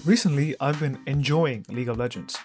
Recently, I've been enjoying League of Legends.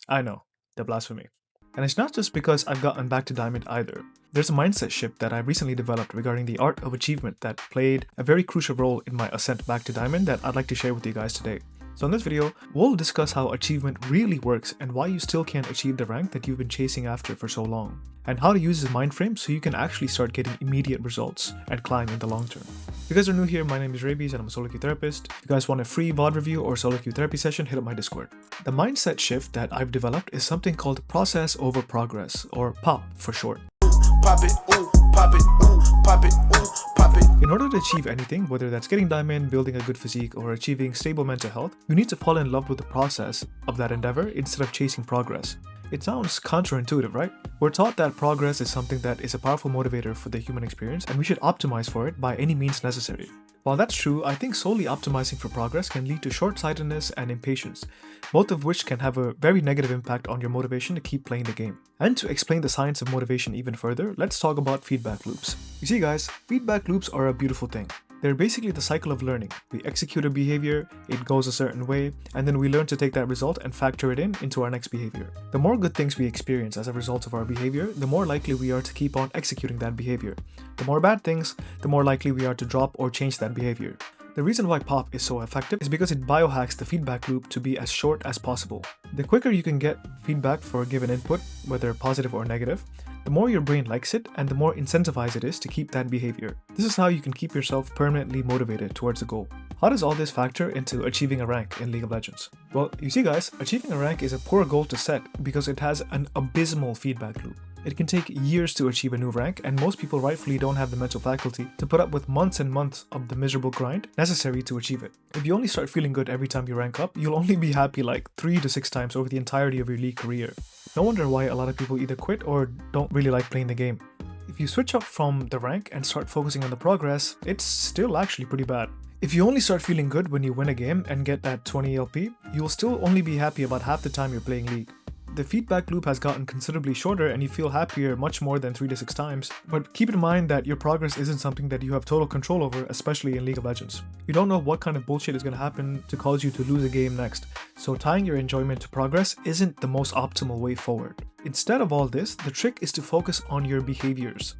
I know, the blasphemy. And it's not just because I've gotten back to Diamond either. There's a mindset shift that I recently developed regarding the art of achievement that played a very crucial role in my ascent back to Diamond that I'd like to share with you guys today. So in this video, we'll discuss how achievement really works and why you still can't achieve the rank that you've been chasing after for so long, and how to use this mind frame so you can actually start getting immediate results and climb in the long term. If you guys are new here, my name is Raybees and I'm a solo queue therapist. If you guys want a free VOD review or solo queue therapy session, hit up my Discord. The mindset shift that I've developed is something called process over progress, or POP for short. Pop it, ooh, pop it, ooh, pop it, ooh, pop it. In order to achieve anything, whether that's getting diamond, building a good physique, or achieving stable mental health, you need to fall in love with the process of that endeavor instead of chasing progress. It sounds counterintuitive, right? We're taught that progress is something that is a powerful motivator for the human experience, and we should optimize for it by any means necessary. While that's true, I think solely optimizing for progress can lead to short-sightedness and impatience, both of which can have a very negative impact on your motivation to keep playing the game. And to explain the science of motivation even further, let's talk about feedback loops. You see guys, feedback loops are a beautiful thing. They're basically the cycle of learning. We execute a behavior, it goes a certain way, and then we learn to take that result and factor it into our next behavior. The more good things we experience as a result of our behavior, the more likely we are to keep on executing that behavior. The more bad things, the more likely we are to drop or change that behavior. The reason why POP is so effective is because it biohacks the feedback loop to be as short as possible. The quicker you can get feedback for a given input, whether positive or negative, the more your brain likes it and the more incentivized it is to keep that behavior. This is how you can keep yourself permanently motivated towards a goal. How does all this factor into achieving a rank in League of Legends? Well, you see guys, achieving a rank is a poor goal to set because it has an abysmal feedback loop. It can take years to achieve a new rank, and most people rightfully don't have the mental faculty to put up with months and months of the miserable grind necessary to achieve it. If you only start feeling good every time you rank up, you'll only be happy like 3 to 6 times over the entirety of your league career. No wonder why a lot of people either quit or don't really like playing the game. If you switch up from the rank and start focusing on the progress, it's still actually pretty bad. If you only start feeling good when you win a game and get that 20 LP, you will still only be happy about half the time you're playing League. The feedback loop has gotten considerably shorter and you feel happier much more than 3 to 6 times, but keep in mind that your progress isn't something that you have total control over, especially in League of Legends. You don't know what kind of bullshit is going to happen to cause you to lose a game next, so tying your enjoyment to progress isn't the most optimal way forward. Instead of all this, the trick is to focus on your behaviors.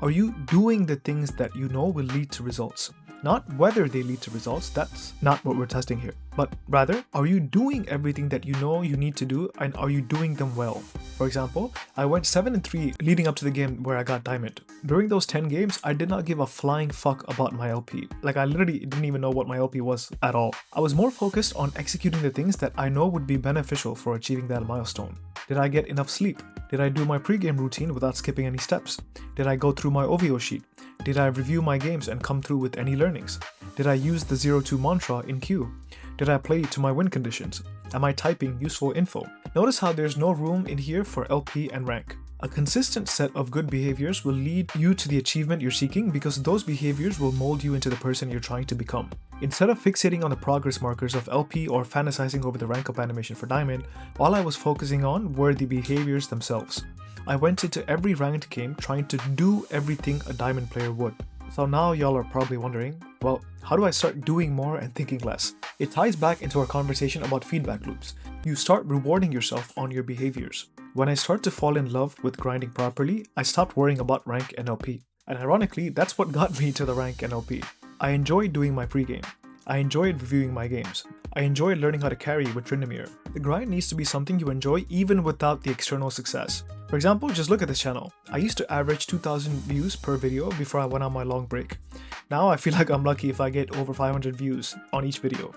Are you doing the things that you know will lead to results? Not whether they lead to results, that's not what we're testing here. But rather, are you doing everything that you know you need to do, and are you doing them well? For example, I went 7-3 leading up to the game where I got diamond. During those 10 games, I did not give a flying fuck about my LP. Like, I literally didn't even know what my LP was at all. I was more focused on executing the things that I know would be beneficial for achieving that milestone. Did I get enough sleep? Did I do my pre-game routine without skipping any steps? Did I go through my OVO sheet? Did I review my games and come through with any learnings? Did I use the 0-2 mantra in queue? Did I play to my win conditions? Am I typing useful info? Notice how there's no room in here for LP and rank. A consistent set of good behaviors will lead you to the achievement you're seeking because those behaviors will mold you into the person you're trying to become. Instead of fixating on the progress markers of LP or fantasizing over the rank up animation for Diamond, all I was focusing on were the behaviors themselves. I went into every ranked game trying to do everything a Diamond player would. So now y'all are probably wondering, well, how do I start doing more and thinking less? It ties back into our conversation about feedback loops. You start rewarding yourself on your behaviors. When I start to fall in love with grinding properly, I stopped worrying about rank and LP. And ironically, that's what got me to the rank and LP. I enjoyed doing my pregame. I enjoyed reviewing my games. I enjoyed learning how to carry with Tryndamere. The grind needs to be something you enjoy even without the external success. For example, just look at this channel. I used to average 2,000 views per video before I went on my long break. Now I feel like I'm lucky if I get over 500 views on each video.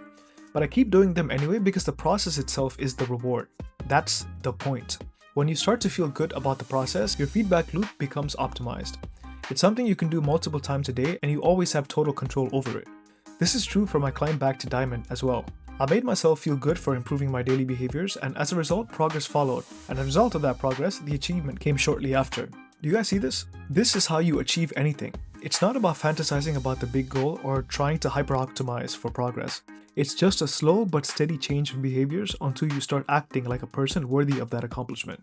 But I keep doing them anyway because the process itself is the reward. That's the point. When you start to feel good about the process, your feedback loop becomes optimized. It's something you can do multiple times a day and you always have total control over it. This is true for my climb back to Diamond as well. I made myself feel good for improving my daily behaviors, and as a result, progress followed. And as a result of that progress, the achievement came shortly after. Do you guys see this? This is how you achieve anything. It's not about fantasizing about the big goal or trying to hyper-optimize for progress. It's just a slow but steady change in behaviors until you start acting like a person worthy of that accomplishment.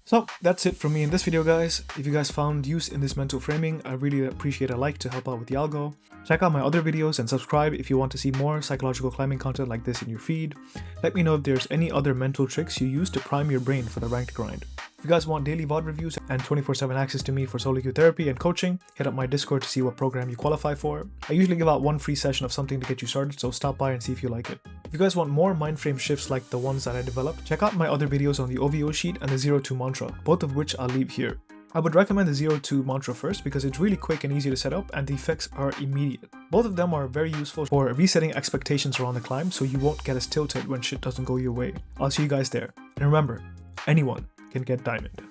So that's it from me in this video, guys. If you guys found use in this mental framing, I really appreciate a like to help out with the algo. Check out my other videos and subscribe if you want to see more psychological climbing content like this in your feed. Let me know if there's any other mental tricks you use to prime your brain for the ranked grind. If you guys want daily VOD reviews and 24/7 access to me for solo queue therapy and coaching, hit up my Discord to see what program you qualify for. I usually give out one free session of something to get you started, so stop by and see if you like it. If you guys want more mind frame shifts like the ones that I developed, check out my other videos on the OVO sheet and the 0-2 mantra, both of which I'll leave here. I would recommend the 0-2 mantra first because it's really quick and easy to set up and the effects are immediate. Both of them are very useful for resetting expectations around the climb so you won't get as tilted when shit doesn't go your way. I'll see you guys there. And remember, anyone can get diamond.